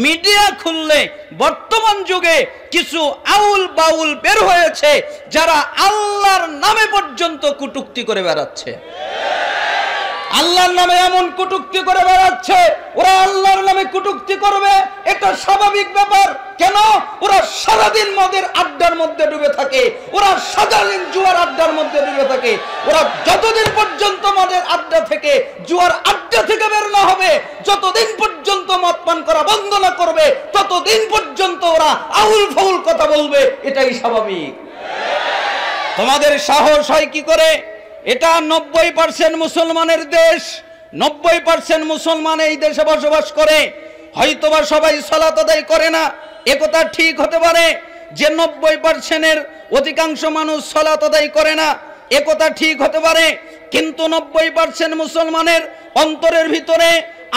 Media খুললে বর্তমান যুগে কিছু আউল বাউল বের হয়েছে যারা আল্লাহর নামে পর্যন্ত কটূক্তি করে বেড়াচ্ছে। আল্লাহর নামে এমন কটূক্তি করে বেড়াচ্ছে, ওরা আল্লাহর নামে কটূক্তি করবে, এটা স্বাভাবিক ব্যাপার। কেন? ওরা সারাদিন মদের আড্ডার মধ্যে ডুবে থাকে, ওরা সারাদিন জুয়ার আড্ডার মধ্যে ডুবে থাকে। ওরা যতদিন পর্যন্ত মদের আড্ডা থেকে, জুয়ার আড্ডা থেকে বের না হবে, যতদিন পর্যন্ত মদ পান করা বন্ধ না করবে, ততদিন পর্যন্ত ওরা আউল ফাউল কথা বলবে, এটাই স্বাভাবিক। তোমাদের সাহস হয় কি করে? এটা 90% মুসলমানের দেশ, 90% মুসলমান এই দেশে বসবাস করে। হয়তোবা সবাই সালাত আদায় করে না, একথা ঠিক হতে পারে যে 90%-এর অধিকাংশ মানুষ সালাত আদায় করে না, একথা ঠিক হতে পারে। কিন্তু 90% মুসলমানের অন্তরের ভিতরে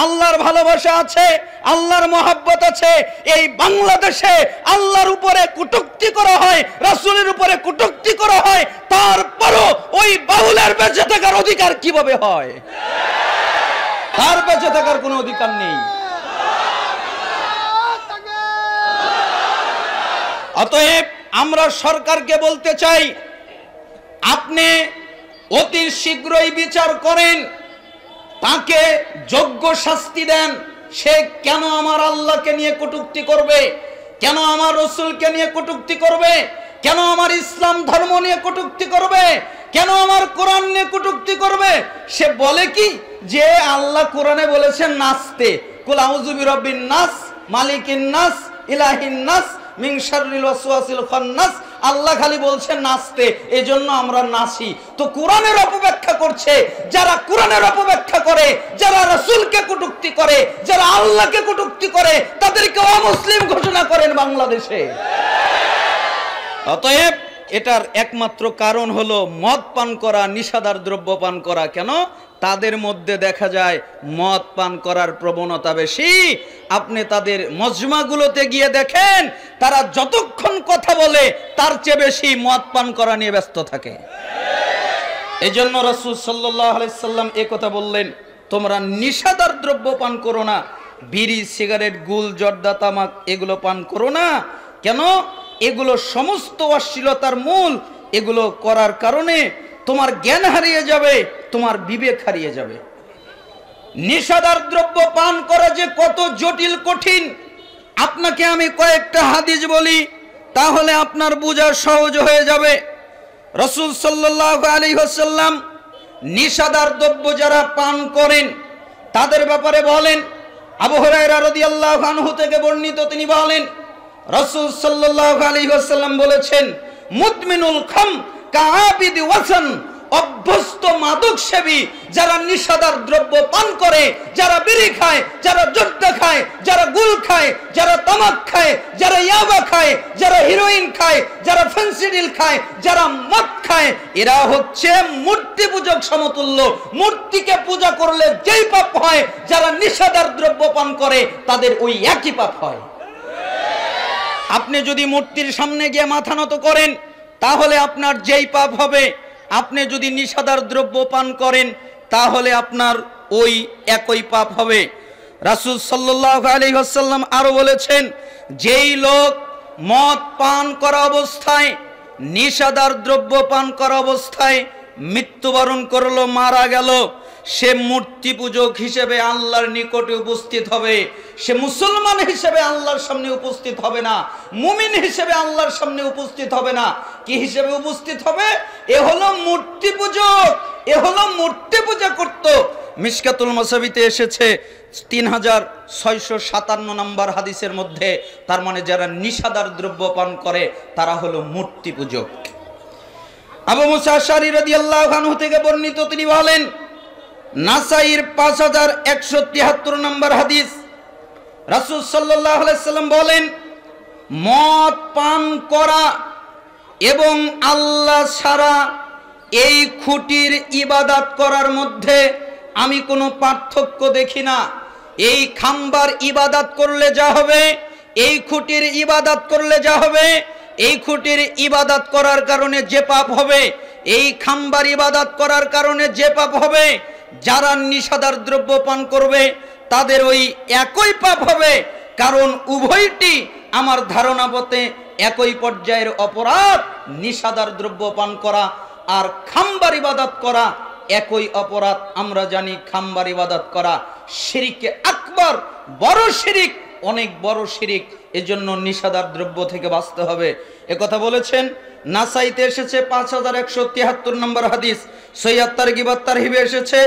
আল্লাহর ভালোবাসা আছে, আল্লাহর মহব্বত আছে। এই বাংলাদেশে আল্লাহর উপরে কটূক্তি করা হয়, রাসূলের উপরে কটূক্তি করা হয়, তারপরও ওই বাউলের বেঁচে থাকার অধিকার কিভাবে হয়? তার বেঁচে থাকার কোনো অধিকার নেই। অতএব আমরা সরকারকে বলতে চাই, আপনি অতি শীঘ্রই বিচার করেন, তাকে যোগ্য শাস্তি দেন। সে কেন আমার আল্লাহকে নিয়ে কটূক্তি করবে? কেন আমার রাসূলকে নিয়ে কটূক্তি করবে? কেন আমার ইসলাম ধর্ম নিয়ে কটূক্তি করবে? কেন আমার কোরআন নিয়ে কটূক্তি করবে? সে বলে কি যে আল্লাহ কোরআনে বলেছেন নাচতে, কুল আউযু বিরাব্বিন নাস, মালিকিন নাস, ইলাহিন নাস, মিন শাররিল ওয়াসওয়াসিল খান্নাস। আল্লাহ খালি বলছেন নাচতে, এজন্য আমরা নাচি। তো কোরআনের অপব্যাখ্যা করছে যারা, কোরআনের অপব্যাখ্যা করে যারা, রাসূলকে কটূক্তি করে যারা, আল্লাহকে কটূক্তি করে, তাদেরকে অমুসলিম ঘোষণা করেন বাংলাদেশে। অতএব এটার একমাত্র কারণ হলো মদ পান করা, নিশাদার দ্রব্য পান করা। কেন? তাদের মধ্যে দেখা যায় মদ পান করার প্রবণতা বেশি। আপনি তাদের মজমাগুলোতে গিয়ে দেখেন, তারা যতক্ষণ কথা বলে তার চেয়ে বেশি মদ পান করা নিয়ে ব্যস্ত থাকে। এই জন্য রাসূল সাল্লাল্লাহু আলাইহি সাল্লাম এই কথা বললেন, তোমরা নিশাদার দ্রব্য পান করো না, বিড়ি, সিগারেট, গুল, জর্দা, তামাক এগুলো পান করো না। কেন? এগুলো সমস্ত অশ্লীলতার মূল। এগুলো করার কারণে তোমার জ্ঞান হারিয়ে যাবে, তোমার বিবেক হারিয়ে যাবে। নিশাদার দ্রব্য পান করা যে কত জটিল, কঠিন, আপনাকে আমি কয়েকটা হাদিস বলি, তাহলে আপনার বোঝা সহজ হয়ে যাবে। রাসূল সাল্লাল্লাহু আলাইহি ওয়াসাল্লাম নিশাদার দ্রব্য যারা পান করেন তাদের ব্যাপারে বলেন, আবু হুরায়রা রাদিয়াল্লাহু আনহু থেকে বর্ণিত, তিনি বলেন রাসূল সাল্লাল্লাহু আলাইহি ওয়াসাল্লাম বলেছেন, মুদমিনুল খাম কাআবিদি ওয়াসান, অভ্যস্ত মাদক সেবী যারা নিশাদার দ্রব্য পান করে, যারা বিড়ি খায়, যারা জর্দা খায়, যারা গুল খায়, যারা তামাক খায়, যারা ইয়াবা খায়, যারা হিরোইন খায়, যারা ফেন্সিডিল খায়, যারা মদ খায়, এরা হচ্ছে মূর্তি পূজক সমতুল্য। মূর্তিকে পূজা করলে যেই পাপ হয়, যারা নিশাদার দ্রব্য পান করে তাদের ওই একই পাপ হয়। আপনি যদি মূর্তির সামনে গিয়ে মাথা নত করেন তাহলে আপনার যেই পাপ হবে, আপনি যদি নিশাদার দ্রব্য পান করেন তাহলে আপনার ওই একই পাপ হবে। রাসূল সাল্লাল্লাহু আলাইহি ওয়াসাল্লাম আরো বলেছেন, যেই লোক মদ পান করা অবস্থায়, নিশাদার দ্রব্য পান করা অবস্থায় মৃত্যুবরণ করলো, মারা গেল, সে মূর্তি পূজক হিসেবে আল্লাহর নিকটে উপস্থিত হবে। সে মুসলমান হিসেবে আল্লাহর সামনে উপস্থিত হবে না, মুমিন হিসেবে আল্লাহর সামনে উপস্থিত হবে না। কি হিসেবে উপস্থিত হবে? এ হলো মূর্তি পূজক, এ হলো মূর্তি পূজা করত। মিশকাতুল মাসাবিতে এসেছে 3657 নম্বর হাদিসের মধ্যে। তার মানে যারা নিশাদার দ্রব্য পান করে তারা হলো মূর্তি পূজক। আবু মুসা আশআরী রাদিয়াল্লাহু আনহু থেকে বর্ণিত, তিনি বলেন, নাসাইর 5173 নম্বর হাদিস, রাসূল সাল্লাল্লাহু আলাইহি সাল্লাম বলেন, মদ পান করা এবং আল্লাহ ছাড়া এই খুঁটির ইবাদত করার মধ্যে আমি কোনো পার্থক্য দেখি না। এই খাম্বার ইবাদত করলে যা হবে, এই খুঁটির ইবাদত করলে যা হবে, এই খুঁটির ইবাদত করার কারণে যে পাপ হবে, এই খাম্বার ইবাদত করার কারণে যে পাপ হবে, যারা নিশাদার দ্রব্য পান করবে তাদের ওই একই পাপ হবে। কারণ উভয়টি আমার ধারণা মতে একই পর্যায়ের অপরাধ। নিশাদার দ্রব্য পান করা আর খাম্বার ইবাদত করা একই অপরাধ। আমরা জানি খাম্বার ইবাদত করা শিরকে আকবার, বড় শিরিক, অনেক বড় শিরিক। এজন্য নিশাদার দ্রব্য থেকে বাঁচতে হবে। একথা বলেছেন নাসাইতে এসেছে 5173 নম্বর হাদিস, সহিহ তারগিব তারহিবে এসেছে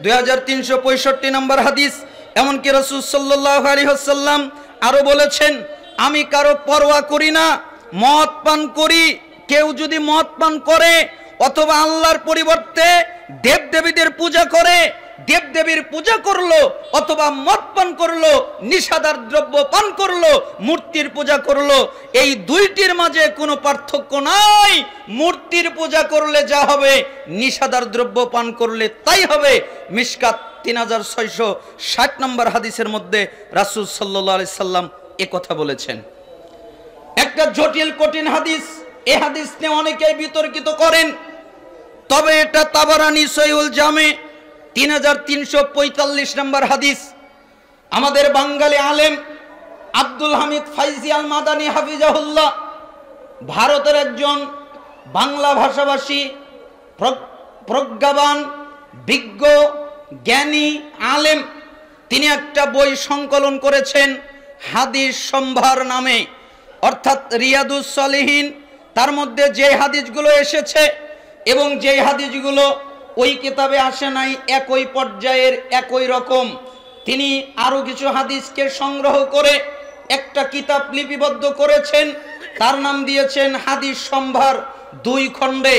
2365 নম্বর হাদিস। এমনকি রাসূল সাল্লাল্লাহু আলাইহি ওয়াসাল্লাম আরো বলেছেন, আমি কারো পরোয়া করি না, মদ পান করি। কেউ যদি মদ পান করে অথবা আল্লাহর পরিবর্তে দেবদেবীদের পূজা করে, দেবদেবীর পূজা করলো অথবা মদ পান করলো, নিশাদার দ্রব্য পান করলো, মূর্তির পূজা করলো, এই দুইটির মাঝে কোনো পার্থক্য নাই। মূর্তির পূজা করলে যা হবে, নিশাদার দ্রব্য পান করলে তাই হবে। মিশকাত 3660 নম্বর হাদিসের মধ্যে রাসূল সাল্লাল্লাহু আলাইহি সাল্লাম এ কথা বলেছেন। একটা জটিল কঠিন হাদিস, এই হাদিস নিয়ে অনেকেই বিতর্কিত করেন, তবে এটা তাবারানী সহিহুল জামে 3345 নম্বর হাদিস। আমাদের বাঙালি আলেম আব্দুল হামিদ ফাইজি আল মাদানী হাফিজাহুল্লাহ, ভারতের একজন বাংলা ভাষাভাষী প্রজ্ঞাবান, বিজ্ঞ, জ্ঞানী আলেম, তিনি একটা বই সংকলন করেছেন হাদিস সম্ভার নামে, অর্থাৎ রিয়াদুস সালিহিন। তার মধ্যে যে হাদিসগুলো এসেছে এবং যে হাদিসগুলো ওই কিতাবে আসে নাই একই পর্যায়ের একই রকম, তিনি আরো কিছু হাদিসকে সংগ্রহ করে একটা কিতাব লিপিবদ্ধ করেছেন। তার নাম দিয়েছেন হাদিস সম্ভার 2 খণ্ডে।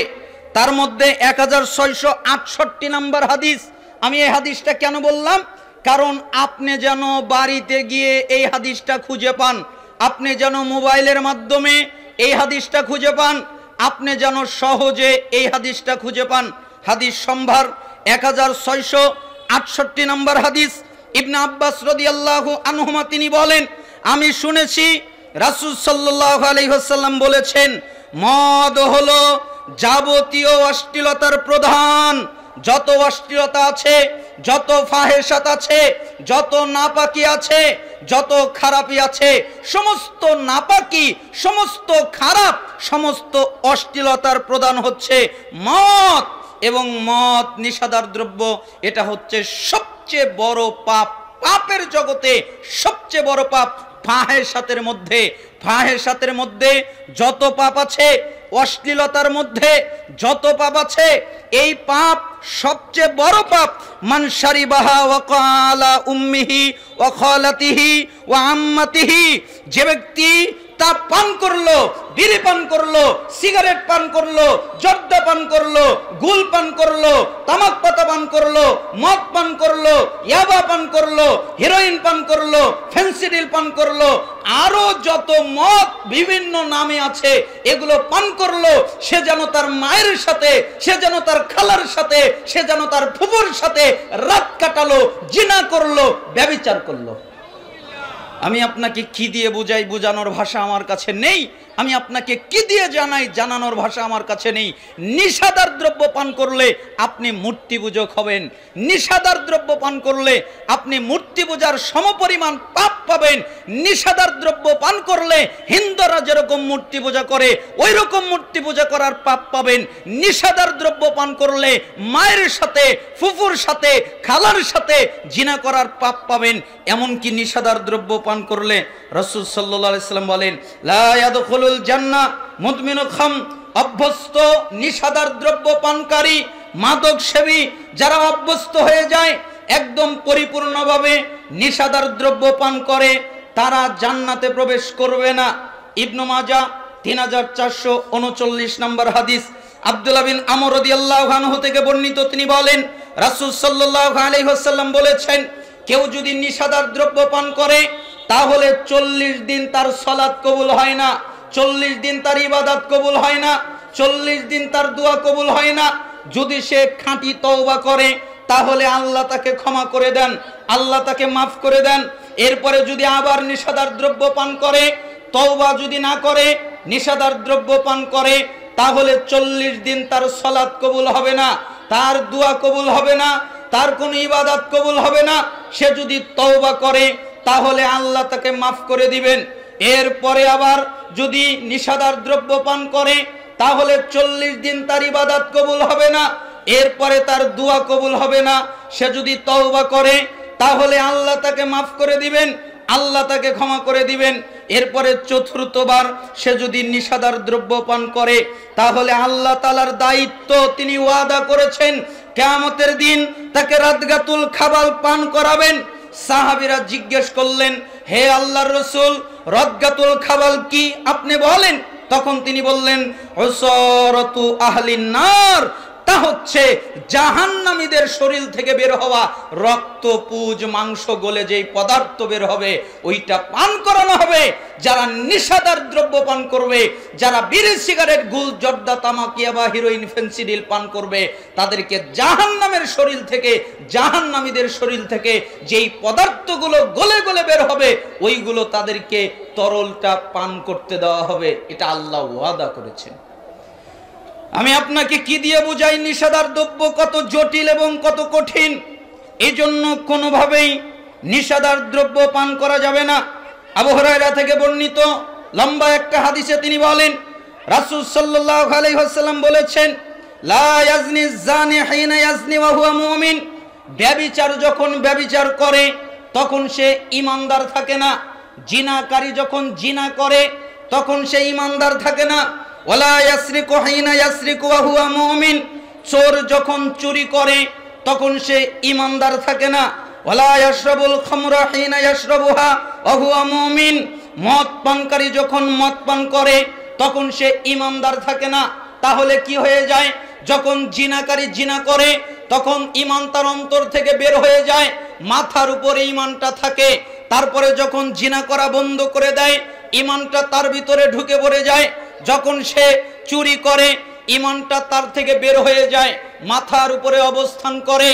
তার মধ্যে 1668 নম্বর হাদিস। আমি এই হাদিসটা কেন বললাম? কারণ আপনি যেন বাড়িতে গিয়ে এই হাদিসটা খুঁজে পান, আপনি যেন মোবাইলের মাধ্যমে এই হাদিসটা খুঁজে পান, আপনি যেন সহজে এই হাদিসটা খুঁজে পান। হাদিস সম্ভার 1668 নম্বর হাদিস। ইবনে আব্বাস রাদিয়াল্লাহু আনহুমা তিনি বলেন, আমি শুনেছি রাসূল সাল্লাল্লাহু আলাইহি ওয়াসাল্লাম বলেছেন, মদ হলো যাবতীয় অশ্লীলতার প্রধান। যত অশ্লীলতা আছে, যত ফাহেশাত আছে, যত নাপাকি আছে, যত খারাপি আছে, সমস্ত নাপাকি, সমস্ত খারাপ, সমস্ত অশ্লীলতার প্রধান হচ্ছে মদ। এবং মদ নিশাদার দ্রব্য, এটা হচ্ছে সবচেয়ে বড় পাপ। পাপের জগতে সবচেয়ে বড় পাপ ফাহেশাতের মধ্যে। ফাহেশাতের মধ্যে যত পাপ আছে, অশ্লীলতার মধ্যে যত পাপ আছে, এই পাপ সবচেয়ে বড় পাপ। মান শারিবাহা ওয়া ক্বালা উম্মিহি ওয়া খালাতিহি ওয়া আম্মাতিহি, যে ব্যক্তি তা পান করলো, বিড়ি পান করলো, সিগারেট পান করলো, জর্দা পান করলো, গুল পান করলো, তামাক পাতা পান করলো, মদ পান করলো, ইয়াবা পান করলো, হেরোইন পান করলো, ফেন্সিডিল পান করলো, আরো যত মদ বিভিন্ন নামে আছে এগুলো পান করলো, সে যেন তার মায়ের সাথে, সে যেন তার খালার সাথে, সে যেন তার ফুফুর সাথে রাত কাটালো, জিনা করলো, ব্যভিচার করলো। আমি আপনাকে কি দিয়ে বুঝাই, বুঝানোর ভাষা আমার কাছে নেই। আমি আপনাকে কি দিয়ে জানাই, জানানোর ভাষা আমার কাছে নেই। নিশাদার দ্রব্য পান করলে আপনি মূর্তি পূজক হবেন। নিশাদার দ্রব্য পান করলে আপনি মূর্তি পূজার সমপরিমাণ পাপ পাবেন। নিশাদার দ্রব্য পান করলে হিন্দুরা যেরকম মূর্তি পূজা করে ওই রকম মূর্তি পূজা করার পাপ পাবেন। নিশাদার দ্রব্য পান করলে মায়ের সাথে, ফুফুর সাথে, খালার সাথে জিনা করার পাপ পাবেন। এমনকি নিশাদার দ্রব্য পান করলে রাসূল সাল্লাল্লাহু আলাইহি সাল্লাম বলেন, লা ইয়াদখুলুল জান্নাহ মুদমিনুল খাম, অভ্যস্ত নিশাদার দ্রব্য পানকারী, মাদক সেবী যারা অভ্যস্ত হয়ে যায়, একদম পরিপূর্ণভাবে নিশাদার দ্রব্য পান করে, তারা জান্নাতে প্রবেশ করবে না। ইবনে মাজাহ 3439 নম্বর হাদিস। আব্দুল্লাহ বিন আমর রাদিয়াল্লাহু আনহু থেকে বর্ণিত, তিনি বলেন রাসূল সাল্লাল্লাহু আলাইহি ওয়াসাল্লাম বলেছেন, কেউ যদি নিশাদার দ্রব্য পান করে তাহলে 40 দিন তার সালাত কবুল হয় না, 40 দিন তার ইবাদত কবুল হয় না, 40 দিন তার দোয়া কবুল হয় না। যদি সে খাঁটি তওবা করে তাহলে আল্লাহ তাকে ক্ষমা করে দেন, আল্লাহ তাকে মাফ করে দেন। এরপরে যদি আবার নিশাদার দ্রব্য পান করে, তওবা যদি না করে, নিশাদার দ্রব্য পান করে, তাহলে 40 দিন তার সালাত কবুল হবে না, তার দোয়া কবুল হবে না, তার কোনো ইবাদত কবুল হবে না। সে যদি তওবা করে তাহলে আল্লাহ তাকে মাফ করে দিবেন। এরপরে আবার যদি নিষাদার দ্রব্য পান করে তাহলে 40 দিন তার ইবাদত কবুল হবে না, এরপরে তার দোয়া কবুল হবে না। সে যদি তওবা করে তাহলে আল্লাহ তাকে মাফ করে দিবেন, আল্লাহ তাকে ক্ষমা করে দিবেন। এরপরে চতুর্থবার সে যদি নিষাদার দ্রব্য পান করে তাহলে আল্লাহ তাআলার দায়িত্ব, তিনি ওয়াদা করেছেন কিয়ামতের দিন তাকে রাদগাতুল খাবাল পান করাবেন। সাহাবীরা জিজ্ঞেস করলেন, হে আল্লাহর রাসূল, রাদগাতুল খাবাল কি আপনি বলেন? তখন তিনি বললেন, উসারাতু আহলিন নার, তা হচ্ছে জাহান্নামীদের শরীর থেকে বের হওয়া রক্ত, পুজ, মাংস গলে যেই পদার্থ বের হবে ওইটা পান করানো হবে। যারা নিশাদার দ্রব্য পান করবে, যারা বিড়ি, সিগারেট, গুল, জর্দা, তামাক, ইয়াবা, হিরোইন, ফেন্সিডিল পান করবে, তাদেরকে জাহান্নামের শরীর থেকে, জাহান্নামীদের শরীর থেকে যেই পদার্থগুলো গলে গলে বের হবে ওইগুলো তাদেরকে তরলটা পান করতে দেওয়া হবে। এটা আল্লাহ ওয়াদা করেছেন। আমি আপনাকে কি দিয়ে বুঝাই নিষাদার দ্রব্য কত জটিল এবং কত কঠিন। এই জন্য কোনোভাবেই নিষাদার দ্রব্য পান করা যাবে না। আবু হুরায়রা থেকে বর্ণিত লম্বা একটা হাদিসে তিনি বলেন, রাসূল সাল্লাল্লাহু আলাইহি ওয়াসাল্লাম বলেছেন, লা ইয়াজনি জানি হিনা ইয়াজনি ওয়া হুয়া মুমিন, ব্যভিচার যখন ব্যভিচার করে তখন সে ঈমানদার থাকে না। জিনাকারী যখন জিনা করে তখন সে ঈমানদার থাকে না। ওয়ালা ইয়াসরিকু হিনা ইয়াসরিকু ওয়া হুয়া মুমিন, চোর যখন চুরি করে তখন সে ঈমানদার থাকে না। ওয়ালা ইয়াশরাবুল খামরা হিনা ইয়াশরাবুহা ওয়া হুয়া মুমিন, মদ পানকারী যখন মদ পান করে তখন সে ঈমানদার থাকে না। তাহলে কি হয়ে যায়? যখন জিনাকারী জিনা করে তখন ঈমান তার অন্তর থেকে বের হয়ে যায়, মাথার উপরে ঈমানটা থাকে। তারপরে যখন জিনা করা বন্ধ করে দেয় ঈমানটা তার ভিতরে ঢুকে পড়ে যায়। যখন সে চুরি করে ঈমানটা তার থেকে বের হয়ে যায়, মাথার উপরে অবস্থান করে।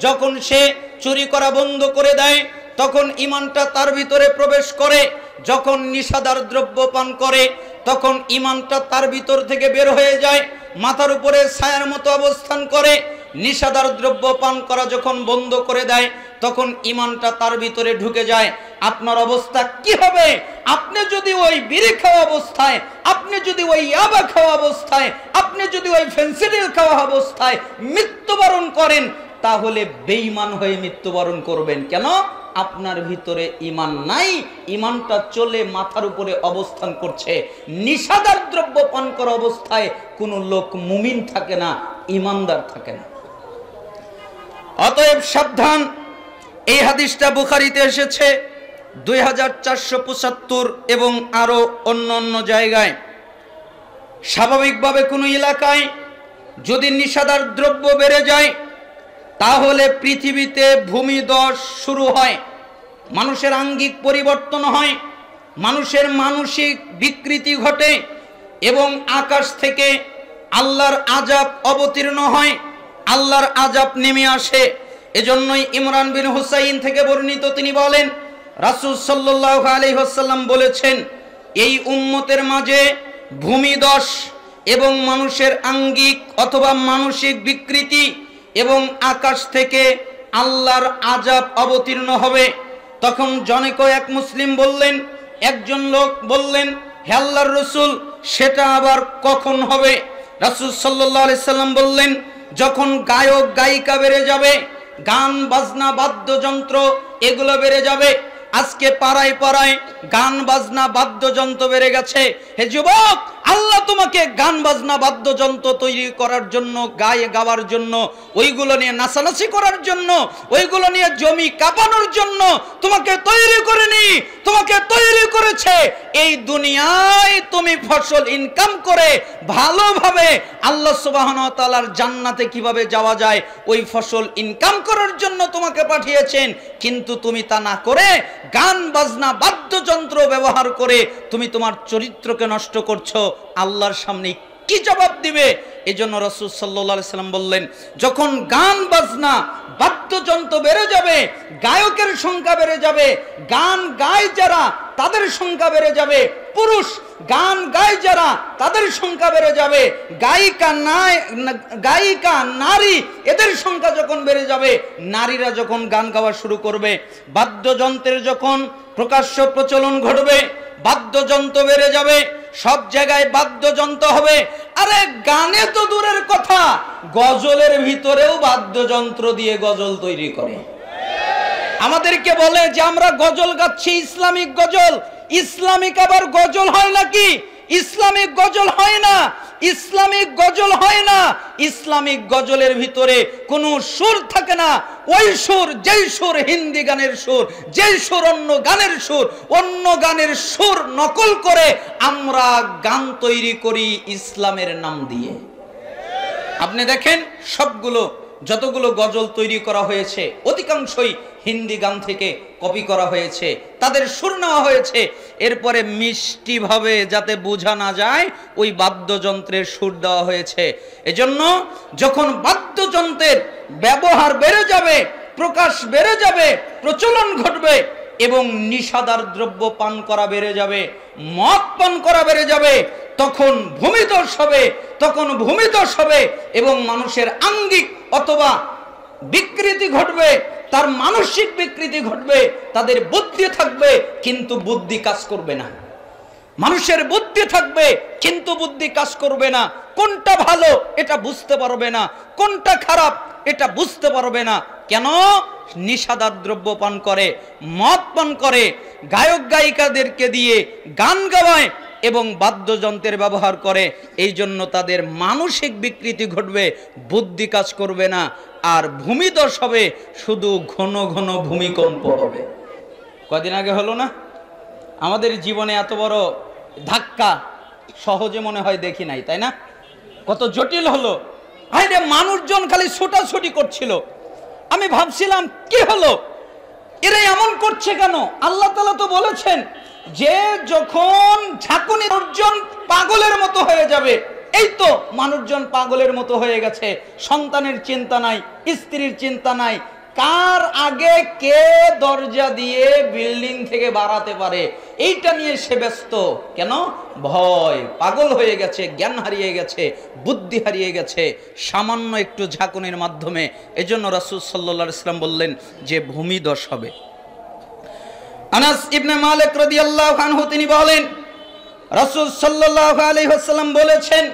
যখন সে চুরি করা বন্ধ করে দেয় তখন ঈমানটা তার ভিতরে প্রবেশ করে। যখন নিষাদার দ্রব্য পান করে তখন ঈমানটা তার ভিতর থেকে বের হয়ে যায়, মাথার উপরে ছায়ার মতো অবস্থান করে। নিষাদার দ্রব্য পান করা যখন বন্ধ করে দেয় তখন ঈমানটা তার ভিতরে ঢুকে যায়। আপনার অবস্থা কি হবে? আপনি যদি ওই বিড়ি খাওয়া অবস্থায়, আপনি যদি ওই ইয়াবা খাওয়া অবস্থায়, আপনি যদি ওই ফেন্সিডিল খাওয়া অবস্থায় মৃত্যুবরণ করেন তাহলে বেঈমান হয়ে মৃত্যুবরণ করবেন। কেন? আপনার ভিতরে ঈমান নাই, ঈমানটা চলে মাথার উপরে অবস্থান করছে। নিষাদার দ্রব্য পান করা অবস্থায় কোনো লোক মুমিন থাকে না, ঈমানদার থাকে না। অতএব সাবধান। এই হাদিসটা বুখারীতে এসেছে 2475 এবং আরো অন্য অন্য জায়গায়। স্বাভাবিকভাবে কোনো এলাকায় যদি নিষাদার দ্রব্য বেড়ে যায় তাহলে পৃথিবীতে ভূমিধস শুরু হয়, মানুষের আঙ্গিক পরিবর্তন হয়, মানুষের মানসিক বিকৃতি ঘটে এবং আকাশ থেকে আল্লাহর আযাব অবতীর্ণ হয়, আল্লাহর আযাব নেমে আসে। এজন্যই ইমরান বিন হুসাইন থেকে বর্ণিত, তিনি বলেন, রাসূল সাল্লাল্লাহু আলাইহি ওয়াসাল্লাম বলেছেন, এই উম্মতের মাঝে ভূমিধস এবং মানুষের আঙ্গিক অথবা মানসিক বিকৃতি এবং আকাশ থেকে আল্লাহর আযাব অবতীর্ণ হবে। তখন জনৈক এক মুসলিম বললেন, একজন লোক বললেন, হে আল্লাহর রাসূল, সেটা আবার কখন হবে? রাসূল সাল্লাল্লাহু আলাইহি সাল্লাম বললেন, যখন গায়ক গায়িকা বেড়ে যাবে, গান বাজনা বাদ্যযন্ত্র এগুলো বেড়ে যাবে। আজকে পাড়ায় পাড়ায় গান বাজনা বাদ্যযন্ত্র বেড়ে গেছে। হে যুবক, আল্লাহ তোমাকে গান বাজনা বাদ্যযন্ত্র তৈরি করার জন্য, গায়ে গাওয়ার জন্য, ওইগুলো নিয়ে নাচানাচি করার জন্য, ওইগুলো নিয়ে জমি কাঁপানোর জন্য তোমাকে তৈরি করেনি, তোমাকে তৈরি করেছে এই দুনিয়ায় তুমি ফসল ইনকাম করে ভালোভাবে আল্লাহ সুবহানাহু ওয়া তাআলার জান্নাতে কিভাবে যাওয়া যায় ওই ফসল ইনকাম করার জন্য তোমাকে পাঠিয়েছেন। কিন্তু তুমি তা না করে গান বাজনা বাদ্যযন্ত্র ব্যবহার করে তুমি তোমার চরিত্রকে নষ্ট করছো। আল্লাহর সামনে কি জবাব দিবে? এই জন্য রাসূল সাল্লাল্লাহু আলাইহি সাল্লাম বললেন, যখন গান বাজনা বাদ্যযন্ত্র বেড়ে যাবে, গায়কের সংখ্যা বেড়ে যাবে, গান গায় যারা তাদের সংখ্যা বেড়ে যাবে, পুরুষ গান গায় যারা তাদের সংখ্যা বেড়ে যাবে, গায়িকা নারী এদের সংখ্যা যখন বেড়ে যাবে, নারীরা যখন গান গাওয়া শুরু করবে, বাদ্যযন্ত্রের যখন প্রকাশ্য প্রচলন ঘটবে, বাদ্যযন্ত্র বেড়ে যাবে, সব জায়গায় বাদ্যযন্ত্র হবে। আরে গানে তো দূরের কথা, গজলের ভিতরেও বাদ্যযন্ত্র দিয়ে গজল তৈরি করে। আমাদেরকে বলে যে আমরা গজল গাচ্ছি, ইসলামিক গজল। ইসলামিক আবার গজল হয় নাকি? ইসলামিক গজল হয় না, ইসলামিক গজল হয় না। ইসলামিক গজলের ভিতরে কোনো সুর থাকে না। ওই সুর, যেই সুর হিন্দি গানের সুর, যেই সুর অন্য গানের সুর, অন্য গানের সুর নকল করে আমরা গান তৈরি করি ইসলামের নাম দিয়ে। আপনি দেখেন সবগুলো যতগুলো গজল তৈরি করা হয়েছে অধিকাংশই হিন্দি গান থেকে কপি করা হয়েছে, তাদের সুর নেওয়া হয়েছে, এরপরে মিষ্টিভাবে যাতে বোঝা না যায় ওই বাদ্যযন্ত্রের সুর দেওয়া হয়েছে। এজন্য যখন বাদ্যযন্ত্রের ব্যবহার বেড়ে যাবে, প্রকাশ বেড়ে যাবে, প্রচলন ঘটবে এবং নিশাদার দ্রব্য পান করা বেড়ে যাবে, মদ পান করা বেড়ে যাবে, তখন ভূমিধস হবে, তখন ভূমিধস হবে এবং মানুষের আঙ্গিক অথবা বিকৃতি ঘটবে, তার মানসিক বিকৃতি ঘটবে, তাদের বুদ্ধি থাকবে কিন্তু বুদ্ধি কাজ করবে না। মানুষের বুদ্ধি থাকবে কিন্তু বুদ্ধি কাজ করবে না। কোনটা ভালো এটা বুঝতে পারবে না, কোনটা খারাপ এটা বুঝতে পারবে না। কেন? নিশাদার দ্রব্য পান করে, মদ পান করে, গায়ক গায়িকাদেরকে দিয়ে গান গাওয়ায় এবং বাদ্যযন্ত্রের ব্যবহার করে। এই জন্য তাদের মানসিক বিকৃতি ঘটবে, বুদ্ধি কাজ করবে না, আর ভূমিধস হবে, শুধু ঘন ঘন ভূমিকম্প হবে। কদিন আগে হলো না? আমাদের জীবনে এত বড় ধাক্কা সহজে মনে হয় দেখি নাই, তাই না? কত জটিল হলো। আরে মানুষজন খালি ছোটাছুটি করছিল। আমি ভাবছিলাম কি হলো, এরা এমন করছে কেন? আল্লাহ তাআলা তো বলেছেন যে যখন ঝাঁকুনি মানুষজন পাগলের মতো হয়ে যাবে। এই তো মানুষজন পাগলের মতো হয়ে গেছে, সন্তানের চিন্তা নাই, স্ত্রীর চিন্তা নাই, কার আগে কে দরজা দিয়ে বিল্ডিং থেকে বাড়াতে পারে এইটা নিয়ে সে ব্যস্ত। কেন? ভয়, পাগল হয়ে গেছে, জ্ঞান হারিয়ে গেছে, বুদ্ধি হারিয়ে গেছে সামান্য একটু ঝাঁকুনির মাধ্যমে। এজন্য রাসূল সাল্লাল্লাহু আলাইহি ওয়াসাল্লাম বললেন যে ভূমিধস হবে। আনাস ইবনে মালিক রাদিয়াল্লাহু আনহু তিনি বলেন, রাসূল সাল্লাল্লাহু আলাইহি ওয়াসাল্লাম বলেছেন,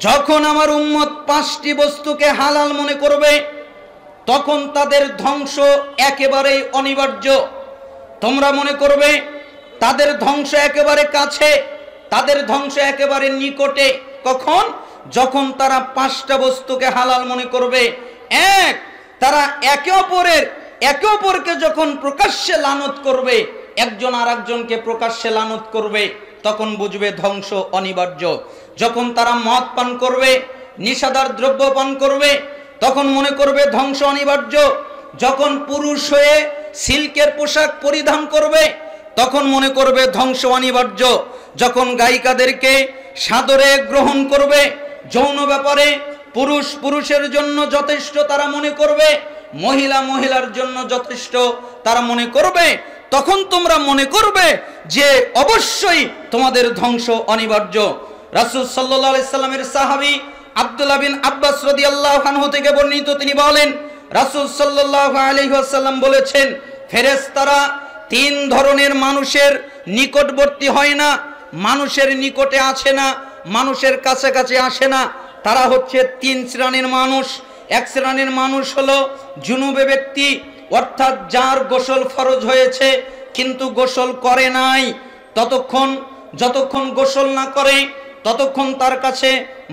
যখন আমার উম্মত 5টি বস্তুকে হালাল মনে করবে তখন তাদের ধ্বংস একেবারেই অনিবার্য। তোমরা মনে করবে তাদের ধ্বংস একেবারে কাছে, তাদের ধ্বংস একেবারে নিকটে। কখন? যখন তারা 5টা বস্তুকে হালাল মনে করবে। এক, তারা একে অপরকে যখন প্রকাশ্যে লানত করবে, একজন আরেকজনকে প্রকাশ্যে লানত করবে, তখন বুঝবে ধ্বংস অনিবার্য। যখন তারা মদ পান করবে, নিশাদার দ্রব্য পান করবে, তখন মনে করবে ধ্বংস অনিবার্য। যখন পুরুষ হয়ে সিল্কের পোশাক পরিধান করবে, তখন মনে করবে ধ্বংস অনিবার্য। যখন গায়িকাদেরকে সাদরে গ্রহণ করবে, যৌন ব্যাপারে পুরুষ পুরুষের জন্য যথেষ্ট তারা মনে করবে, মহিলা মহিলার জন্য যথেষ্ট তারা মনে করবে, তখন তোমরা মনে করবে যে অবশ্যই তোমাদের ধ্বংস অনিবার্য। রাসূল সাল্লাল্লাহু আলাইহি সাল্লামের সাহাবী আব্দুল্লাহ বিন আব্বাস রাদিয়াল্লাহু আনহু থেকে বর্ণিত, তিনি বলেন রাসূল সাল্লাল্লাহু আলাইহি ওয়াসাল্লাম বলেছেন, ফেরেশতারা 3 ধরনের মানুষের নিকটবর্তী হয় না, মানুষের নিকটে আসে না, মানুষের কাছাকাছি আসে না। তারা হচ্ছে 3 শ্রেণীর মানুষ। এক শ্রেণীর মানুষ হলো জুনুবে ব্যক্তি, অর্থাৎ যার গোসল ফরজ হয়েছে কিন্তু গোসল করে নাই, যতক্ষণ গোসল না করে ততক্ষণ তার কাছে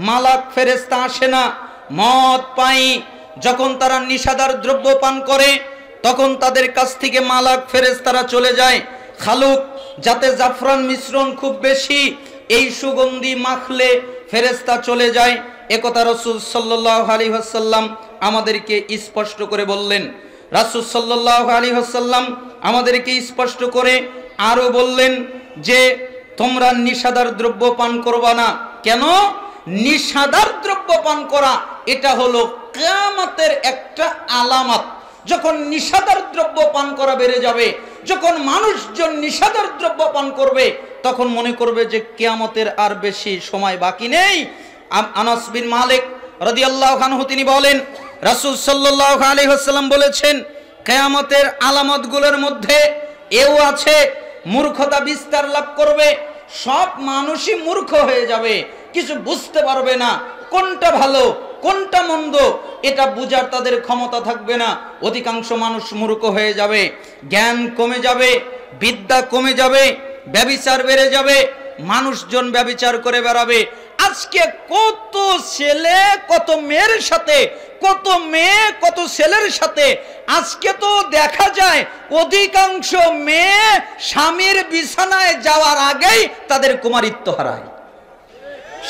মালাক ফেরেশতা আসে না। মদ পাই, যখন তারা নিশাদার দ্রব্য পান করে তখন তাদের কাছ থেকে মালাক ফেরেশতারা চলে যায়। খালুক, যাতে জাফরান মিশ্রণ খুব বেশি, এই সুগন্ধি মাখলে ফেরেশতা চলে যায়। একথা রাসূল সাল্লাল্লাহু আলাইহি ওয়াসাল্লাম আমাদেরকে স্পষ্ট করে বললেন। রাসূল সাল্লাল্লাহু আলাইহি ওয়াসাল্লাম আমাদেরকে স্পষ্ট করে আরো বললেন যে তোমরা নিশাদার দ্রব্য পান করবা না। কেন? নিশাদার দ্রব্য পান করা এটা হলো কিয়ামতের একটা আলামত। যখন নিশাদার দ্রব্য পান করা বেড়ে যাবে, যখন মানুষজন নিশাদার দ্রব্য পান করবে, তখন মনে করবে যে কিয়ামতের আর বেশি সময় বাকি নেই। আনাস বিন মালিক রাদিয়াল্লাহু আনহু তিনি বলেন, রাসূল সাল্লাল্লাহু আলাইহি ওয়াসাল্লাম বলেছেন, কিয়ামতের আলামতগুলোর মধ্যে এও আছে, মূর্খতা বিস্তার লাভ করবে, সব মানুষই মূর্খ হয়ে যাবে, কিছু বুঝতে পারবে না, কোনটা ভালো কোনটা মন্দ এটা বুঝার তাদের ক্ষমতা থাকবে না। অধিকাংশ মানুষ মূর্খ হয়ে যাবে, জ্ঞান কমে যাবে, বিদ্যা কমে যাবে, ব্যভিচার বেড়ে যাবে, মানুষজন ব্যভিচার করে বেড়াবে। আজকে কত ছেলে কত মেয়ের সাথে, কত মেয়ে কত ছেলের সাথে, আজকে তো দেখা যায় অধিকাংশ মেয়ে স্বামীর বিছানায় যাওয়ার আগেই তাদের কুমারিত্ব হারায়।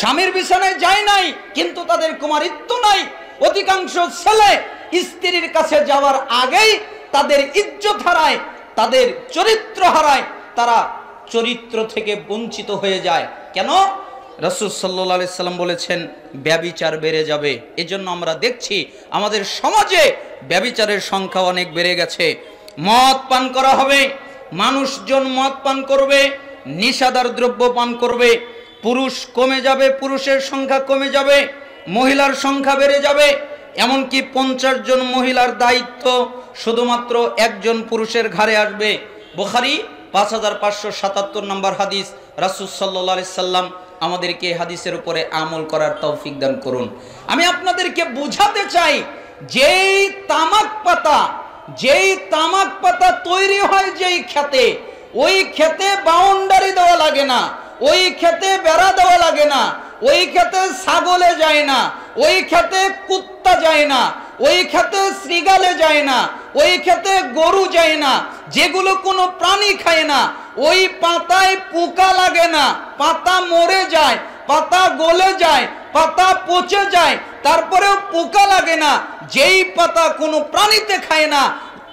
স্বামীর বিছানায় যায় নাই কিন্তু তাদের কুমারিত্ব নাই। অধিকাংশ ছেলে স্ত্রীর কাছে যাওয়ার আগেই তাদের ইজ্জত হারায়, তাদের চরিত্র হারায়, তারা চরিত্র থেকে বঞ্চিত হয়ে যায়। কেন? রাসূল সাল্লাল্লাহু আলাইহি সাল্লাম বলেছেন ব্যভিচার বেড়ে যাবে। এজন্য আমরা দেখছি আমাদের সমাজে ব্যভিচারের সংখ্যা অনেক বেড়ে গেছে। মদ পান করা হবে, মানুষজন মদ পান করবে, নিশাদার দ্রব্য পান করবে, পুরুষ কমে যাবে, পুরুষের সংখ্যা কমে যাবে, মহিলার সংখ্যা বেড়ে যাবে। এমনকি 50 জন মহিলার দায়িত্ব শুধুমাত্র একজন পুরুষের ঘাড়ে আসবে। বুখারী 5577 নম্বর হাদিস। রাসূল সাল্লাল্লাহু আলাইহি সাল্লাম আমাদেরকে হাদিসের উপরে আমল করার তৌফিক দান করুন। আমি আপনাদেরকে বুঝাতে চাই, যেই তামাক পাতা তৈরি হয় যেই খেতে, ওই খেতে বাউন্ডারি দেওয়া লাগে না, ওই খেতে বেড়া দেওয়া লাগে না, ওই খেতে ছাগলে যায় না, ওই খেতে কুত্তা যায় না, ওই খেতে শ্রীগালে যায় না, ওই খেতে গরু যায় না, যেগুলো কোনো প্রাণী খায় না। ওই পাতায় পোকা লাগে না, পাতা মরে যায়, পাতা গলে যায়, পাতা পচে যায়, তারপরেও পোকা লাগে না। যেই পাতা কোনো প্রাণীতে খায় না,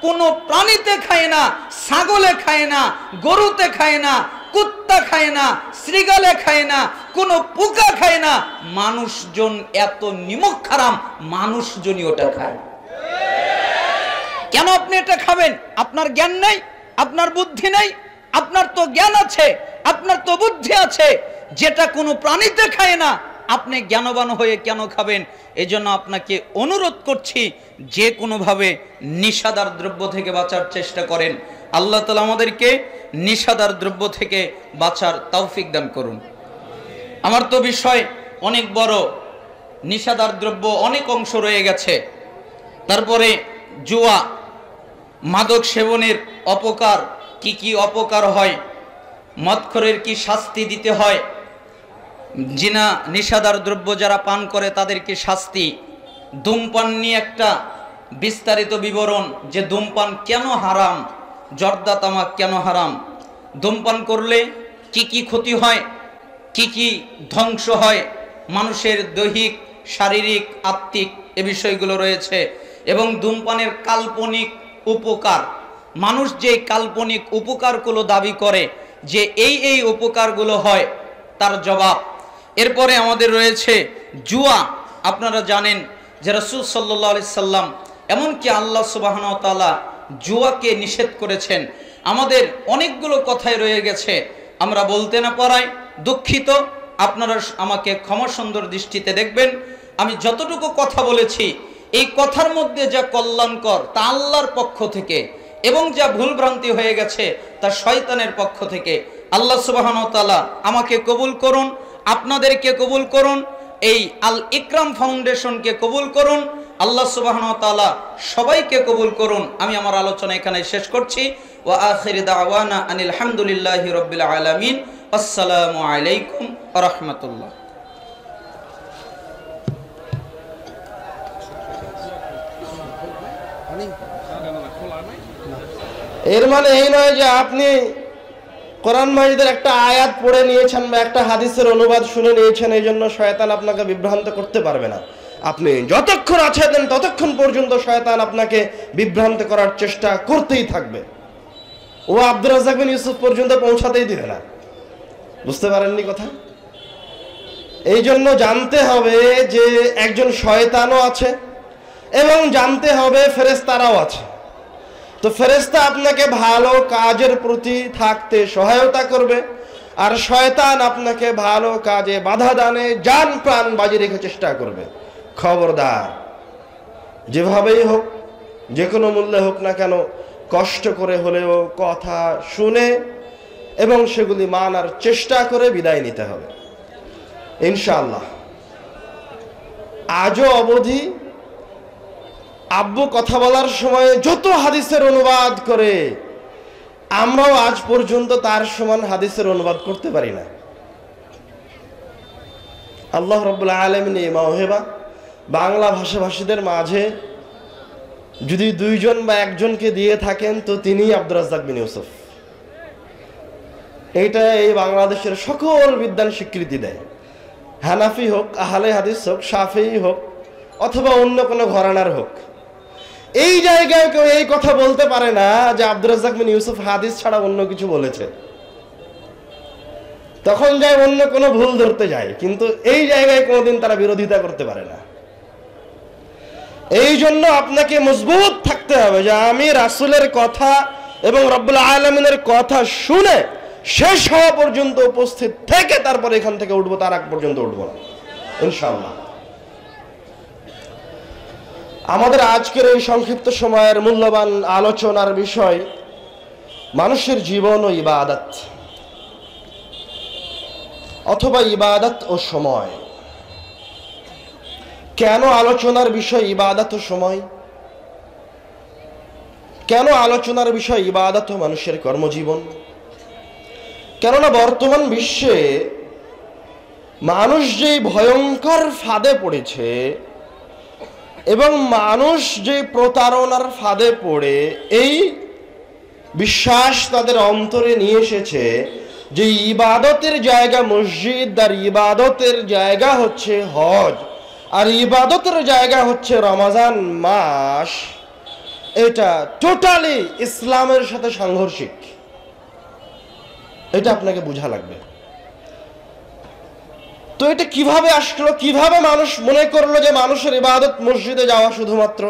কোনো প্রাণীতে খায় না, ছাগলে খায় না, গরুতে খায় না, কুত্তা খায় না, শ্রীগালে খায় না, কোনো পোকা খায় না, মানুষজন এত নিমক হারাম, মানুষজনই ওটা খায়। কেন আপনি এটা খাবেন? আপনার জ্ঞান নেই, আপনার বুদ্ধি নেই? আপনার তো জ্ঞান আছে, আপনার তো বুদ্ধি আছে। যেটা কোনো প্রাণীতে খায় না, আপনি জ্ঞানবান হয়ে কেন খাবেন? এই জন্য আপনাকে অনুরোধ করছি, যে কোনোভাবে নিশাদার দ্রব্য থেকে বাঁচার চেষ্টা করেন। আল্লাহ তাআলা আমাদেরকে নিশাদার দ্রব্য থেকে বাঁচার তৌফিক দান করুন। আমার তো বিষয় অনেক বড়, নিশাদার দ্রব্য অনেক অংশ রয়ে গেছে। তারপরে জুয়া, মাদক সেবনের অপকার, কি কি অপকার হয়, মদখোরের কি শাস্তি দিতে হয়, জিনা নিশাদার দ্রব্য যারা পান করে তাদের কি শাস্তি, ধূমপান নিয়ে একটা বিস্তারিত বিবরণ, যে ধূমপান কেন হারাম, জর্দা তামাক কেন হারাম, ধূমপান করলে কি কি ক্ষতি হয়, কি কি ধ্বংস হয়, মানুষের দৈহিক শারীরিক আত্মিক এ বিষয়গুলো রয়েছে। এবং ধূমপানের কাল্পনিক উপকার, মানুষ যে কাল্পনিক উপকারগুলো দাবি করে যে এই উপকারগুলো হয়, তার জবাব। এরপরে আমাদের রয়েছে জুয়া। আপনারা জানেন যে রাসূল সাল্লাল্লাহু আলাইহি সাল্লাম, এমনকি আল্লাহ সুবহানাহু ওয়া তাআলা জুয়াকে নিষেধ করেছেন। আমাদের অনেকগুলো কথাই রয়ে গেছে, আমরা বলতে না পারায় দুঃখিত। আপনারা আমাকে ক্ষমা সুন্দর দৃষ্টিতে দেখবেন। আমি যতটুকু কথা বলেছি, এই কথার মধ্যে যা কল্যাণকর তা আল্লাহর পক্ষ থেকে, এবং যা ভুলভ্রান্তি হয়ে গেছে তা শয়তানের পক্ষ থেকে। আল্লাহ সুবহানাহু ওয়া তাআলা আমাকে কবুল করুন, আপনাদেরকে কবুল করুন, এই আল ইকরাম ফাউন্ডেশনকে কবুল করুন। আল্লাহ সুবহানাহু ওয়া তাআলা সবাইকে কবুল করুন। আমি আমার আলোচনা এখানে শেষ করছি। ওয়া আখির দাওয়ানা আনিল হামদুলিল্লাহি রাব্বিল আলামিন। আসসালামু আলাইকুম ওয়া রাহমাতুল্লাহ। এর মানে এই নয় যে আপনি কোরআন মাজিদের একটা আয়াত পড়ে নিয়েছেন বা একটা হাদিসের অনুবাদ শুনে নিয়েছেন, এই জন্য শয়তান আপনাকে বিভ্রান্ত করতে পারবে না। আপনি যতক্ষণ আছেন ততক্ষণ পর্যন্ত শয়তান আপনাকে বিভ্রান্ত করার চেষ্টা করতেই থাকবে। ও আব্দুর রাজ্জাক বিন ইউসুফ পর্যন্ত পৌঁছাতেই দিবে না। বুঝতে পারেননি কথা? এই জন্য জানতে হবে যে একজন শয়তানও আছে এবং জানতে হবে ফেরেশতারাও আছে। তো ফেরেশতা আপনাকে ভালো কাজের প্রতি থাকতে সহায়তা করবে, আর শয়তান আপনাকে ভালো কাজে বাধা দানে জান প্রাণ বাজি রেখে চেষ্টা করবে। খবরদার, যেভাবেই হোক, যে কোনো মূল্যে হোক না কেন, কষ্ট করে হলেও কথা শুনে এবং সেগুলি মানার চেষ্টা করে বিদায় নিতে হবে ইনশাআল্লাহ। আজও অবধি আব্বু কথা বলার সময় যত হাদিসের অনুবাদ করে, আমরাও আজ পর্যন্ত তার সমান হাদিসের অনুবাদ করতে পারি না। আল্লাহ রাব্বুল আলামিন এই মাওহেবা বাংলা ভাষাভাষীদের মাঝে যদি দুইজন বা একজনকে দিয়ে থাকেন তো তিনি আব্দুর রাজ্জাক বিন ইউসুফ। এইটা এই বাংলাদেশের সকল বিদ্বান স্বীকৃতি দেয়, হানাফি হোক, আহলে হাদিস হোক, শাফিঈ হোক অথবা অন্য কোনো ঘরানার হোক। এই জায়গায় কেউ এই কথা বলতে পারে না যে আব্দুর রাজ্জাক বিন ইউসুফ হাদিস ছাড়া অন্য কিছু বলেছে, তখন যায় অন্য কোনো ভুল ধরতে যায়, কিন্তু এই জায়গায় কোনোদিন তারা বিরোধিতা করতে পারে না। এই জন্য আপনাকে মজবুত থাকতে হবে যে আমি রাসূলের কথা এবং রব্বুল আলামিনের কথা শুনে শেষ হওয়া পর্যন্ত উপস্থিত থেকে তারপর এখান থেকে উঠবো, তার আগ পর্যন্ত উঠবো না ইনশাআল্লাহ। আমাদের আজকের এই সংক্ষিপ্ত সময়ের মূল্যবান আলোচনার বিষয় মানুষের জীবন ও ইবাদত, অথবা ইবাদত ও সময়। কেন আলোচনার বিষয় ইবাদত ও সময়? কেন আলোচনার বিষয় ইবাদত ও মানুষের কর্মজীবন? কেননা বর্তমান বিশ্বে মানুষ যে ভয়ঙ্কর ফাঁদে পড়েছে এবং মানুষ যে প্রতারণার ফাঁদে পড়ে এই বিশ্বাস তাদের অন্তরে নিয়ে এসেছে যে ইবাদতের জায়গা মসজিদ, আর ইবাদতের জায়গা হচ্ছে হজ, আর ইবাদতের জায়গা হচ্ছে রমজান মাস, এটা টোটালি ইসলামের সাথে সাংঘর্ষিক। এটা আপনাকে বোঝা লাগবে। তো এটা কিভাবে আসলো, কিভাবে মানুষ মনে করলো যে মানুষের ইবাদত মসজিদে যাওয়া শুধুমাত্র,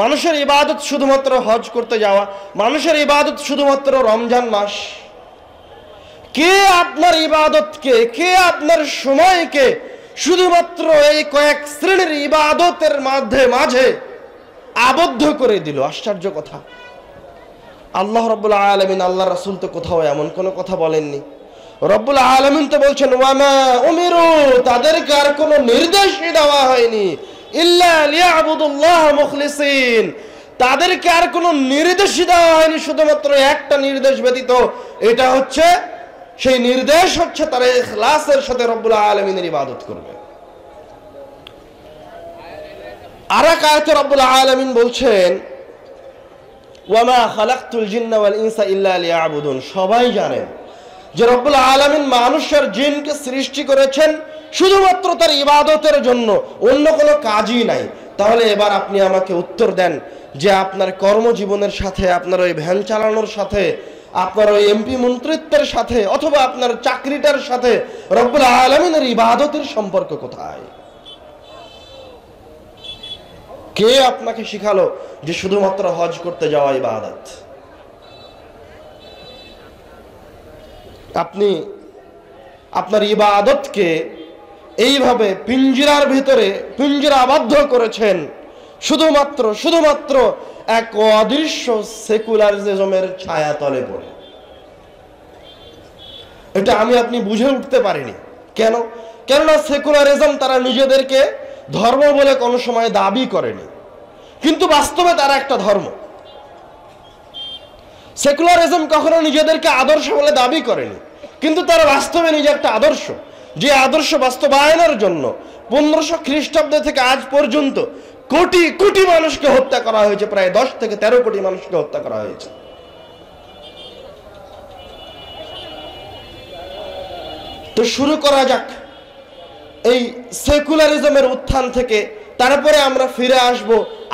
মানুষের ইবাদত শুধুমাত্র হজ করতে যাওয়া, মানুষের ইবাদত শুধুমাত্র রমজান মাস? কে আপনার ইবাদতকে, কে আপনার সময়কে শুধুমাত্র এই কয়েক শ্রেণীর ইবাদতের মাঝে আবদ্ধ করে দিল? আশ্চর্য কথা। আল্লাহ রাব্বুল আলামিন, আল্লাহ রাসূল তো কোথাও এমন কোনো কথা বলেননি। রব্বুল আলামিন তো বলছেন ওয়ামা উমিরু, তাদেরকে আর কোনো নির্দেশই দেওয়া হয়নি, ইল্লা লিয়াবুদুল্লাহ মুখলিসিন, তাদেরকে আর কোনো নির্দেশই দেওয়া হয়নি শুধুমাত্র একটা নির্দেশ ব্যতীত। এটা হচ্ছে, সেই নির্দেশ হচ্ছে তারা ইখলাসের সাথে রব্বুল আলামিনের ইবাদত করবে। আর এক আয়াতে রব্বুল আলামিন বলছেন ওয়ামা খালাকতুল জিন্না ওয়াল ইনসা ইল্লা লিয়াবুদুন। সবাই জানেন যে রব্বুল আলামিন মানুষের জিনকে সৃষ্টি করেছেন শুধুমাত্র তার ইবাদতের জন্য, অন্য কোনো কাজই নাই। তাহলে এবার আপনি আমাকে উত্তর দেন যে আপনার কর্মজীবনের সাথে, আপনার ওই ভ্যান চালানোর সাথে, আপনার ওই এমপি মন্ত্রিত্বের সাথে, অথবা আপনার চাকরিটার সাথে রব্বুল আলামিনের ইবাদতের সম্পর্ক কোথায়? কে আপনাকে শিখালো যে শুধুমাত্র হজ করতে যাওয়া ইবাদত? আপনি আপনার ইবাদতকে এইভাবে পিঞ্জিরার ভিতরে পিঞ্জিরাবদ্ধ করেছেন শুধুমাত্র এক অদৃশ্য সেকুলারিজমের ছায়া তলে পড়ে। এটা আমি আপনি বুঝে উঠতে পারিনি। কেন? কেননা সেকুলারিজম তারা নিজেদেরকে ধর্ম বলে কোনো সময় দাবি করেনি, কিন্তু বাস্তবে তারা একটা ধর্ম। সেকুলারিজম কখনো নিজেদেরকে আদর্শ বলে দাবি করেনি, কিন্তু তারা বাস্তবে নিজে একটা আদর্শ, যে আদর্শ বাস্তবায়নের জন্য 1500 খ্রিস্টাব্দ থেকে আজ পর্যন্ত কোটি কোটি মানুষকে হত্যা করা হয়েছে, প্রায় 10 থেকে 13 কোটি মানুষকে হত্যা করা হয়েছে। তো শুরু করা যাক এই সেকুলারিজমের উত্থান থেকে, তারপরে আমরা ফিরে আসব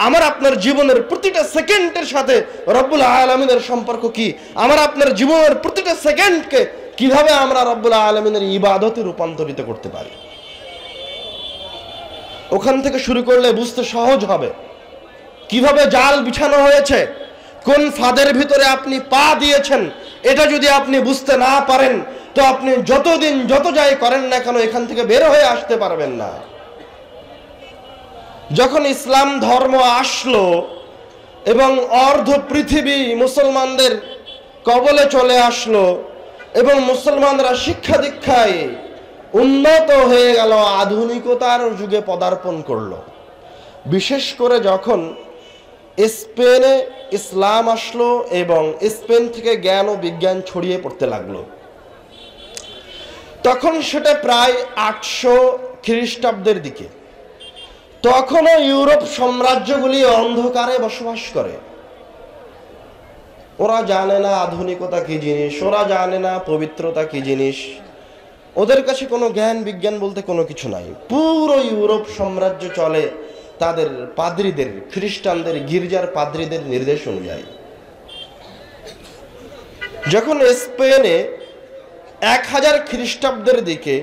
আমার আপনার জীবনের প্রতিটা সেকেন্ডের সাথে রব্বুল আলামিনের সম্পর্ক কি, আমার আপনার জীবনের প্রতিটা সেকেন্ডকে কিভাবে আমরা রব্বুল আলামিনের ইবাদতে রূপান্তরিত করতে পারি। ওখান থেকে শুরু করলে বুঝতে সহজ হবে কিভাবে জাল বিছানো হয়েছে, কোন ফাঁদের ভিতরে আপনি পা দিয়েছেন। এটা যদি আপনি বুঝতে না পারেন তো আপনি যতদিন যত যাই করেন না কেন এখান থেকে বের হয়ে আসতে পারবেন না। যখন ইসলাম ধর্ম আসলো এবং অর্ধ পৃথিবী মুসলমানদের কবলে চলে আসলো এবং মুসলমানরা শিক্ষা দীক্ষায় উন্নত হয়ে গেল, আধুনিকতার যুগে পদার্পণ করলো। বিশেষ করে যখন স্পেনে ইসলাম আসলো এবং স্পেন থেকে জ্ঞান ও বিজ্ঞান ছড়িয়ে পড়তে লাগলো, তখন সেটা প্রায় 800 খ্রিস্টাব্দের দিকে। তখনও ইউরোপ সাম্রাজ্যগুলি অন্ধকারে বসবাস করে। ওরা জানে না আধুনিকতা কি জিনিস, ওরা জানে না পবিত্রতা কি জিনিস, ওদের কাছে কোনো জ্ঞান বিজ্ঞান বলতে কোনো কিছু নাই। পুরো ইউরোপ সাম্রাজ্য চলে তাদের পাদ্রীদের, খ্রিস্টানদের গির্জার পাদ্রীদের নির্দেশ অনুযায়ী। যখন স্পেনে 1000 খ্রিস্টাব্দের দিকে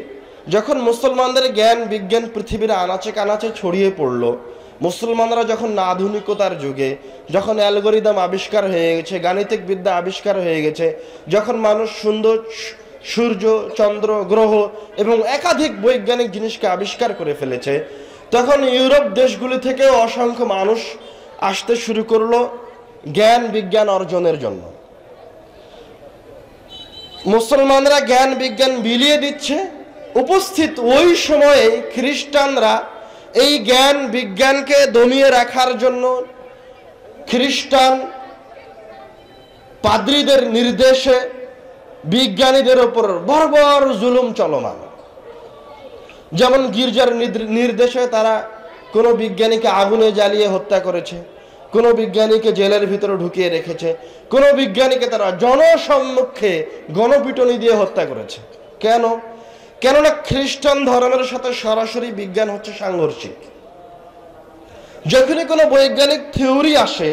যখন মুসলমানদের জ্ঞান বিজ্ঞান পৃথিবীর আনাচে কানাচে ছড়িয়ে পড়লো, মুসলমানরা যখন আধুনিকতার যুগে, যখন অ্যালগোরিদম আবিষ্কার হয়ে গেছে, গাণিতিক বিদ্যা আবিষ্কার হয়ে গেছে, যখন মানুষ সুন্দর সূর্য, চন্দ্র, গ্রহ এবং একাধিক বৈজ্ঞানিক জিনিসকে আবিষ্কার করে ফেলেছে, তখন ইউরোপ দেশগুলি থেকে অসংখ্য মানুষ আসতে শুরু করলো জ্ঞান বিজ্ঞান অর্জনের জন্য। মুসলমানরা জ্ঞান বিজ্ঞান বিলিয়ে দিচ্ছে, উপস্থিত ওই সময়ে খ্রিস্টানরা এই জ্ঞান বিজ্ঞানকে দমিয়ে রাখার জন্য খ্রিস্টান পাদ্রীদের নির্দেশে বিজ্ঞানীদের ওপর বর্বর জুলুম চলমান। যেমন গির্জার নির্দেশে তারা কোনো বিজ্ঞানীকে আগুনে জ্বালিয়ে হত্যা করেছে, কোনো বিজ্ঞানীকে জেলের ভিতরে ঢুকিয়ে রেখেছে, কোনো বিজ্ঞানীকে তারা জনসম্মুখে গণপিটুনি দিয়ে হত্যা করেছে। কেন? কেননা খ্রিস্টান ধর্মের সাথে সরাসরি বিজ্ঞান হচ্ছে সাংঘর্ষিক। যখনই কোনো বৈজ্ঞানিক থিওরি আসে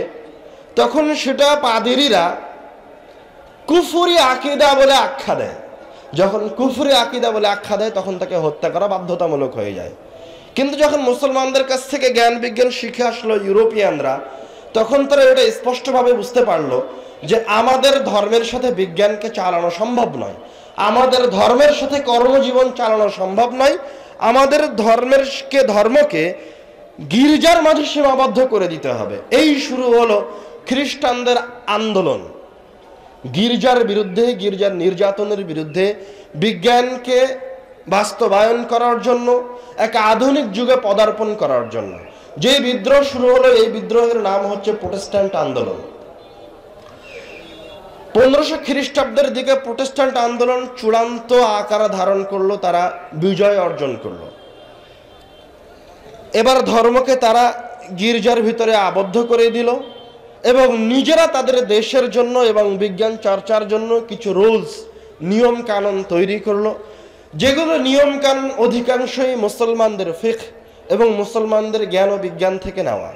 তখন সেটা পাদ্রীরা কুফরি আকিদা বলে আখ্যা দেয়। যখন কুফরি আকিদা বলে আখ্যা দেয় তখন তাকে হত্যা করা বাধ্যতামূলক হয়ে যায়। কিন্তু যখন মুসলমানদের কাছ থেকে জ্ঞান বিজ্ঞান শিখে আসলো ইউরোপিয়ানরা, তখন তারা এটা স্পষ্টভাবে বুঝতে পারলো যে আমাদের ধর্মের সাথে বিজ্ঞানকে চালানো সম্ভব নয়, আমাদের ধর্মের সাথে কর্মজীবন চালানো সম্ভব নয়, আমাদের ধর্মকে গির্জার মাঝে সীমাবদ্ধ করে দিতে হবে। এই শুরু হলো খ্রিস্টানদের আন্দোলন। গির্জার বিরুদ্ধে, গির্জার নির্যাতনের বিরুদ্ধে, বিজ্ঞানকে বাস্তবায়ন করার জন্য, এক আধুনিক যুগে পদার্পণ করার জন্য যে বিদ্রোহ শুরু হলো, এই বিদ্রোহের নাম হচ্ছে প্রোটেস্ট্যান্ট আন্দোলন। 1500 খ্রিস্টাব্দের দিকে প্রোটেস্ট্যান্ট আন্দোলন চূড়ান্ত আকার ধারণ করলো, তারা বিজয় অর্জন করলো। এবার ধর্মকে তারা গির্জার ভিতরে আবদ্ধ করে দিল এবং নিজেরা তাদের দেশের জন্য এবং বিজ্ঞান চর্চার জন্য কিছু রুলস, নিয়ম কানুন তৈরি করলো, যেগুলো নিয়ম কানুন অধিকাংশই মুসলমানদের ফিকহ এবং মুসলমানদের জ্ঞান ও বিজ্ঞান থেকে নেওয়া।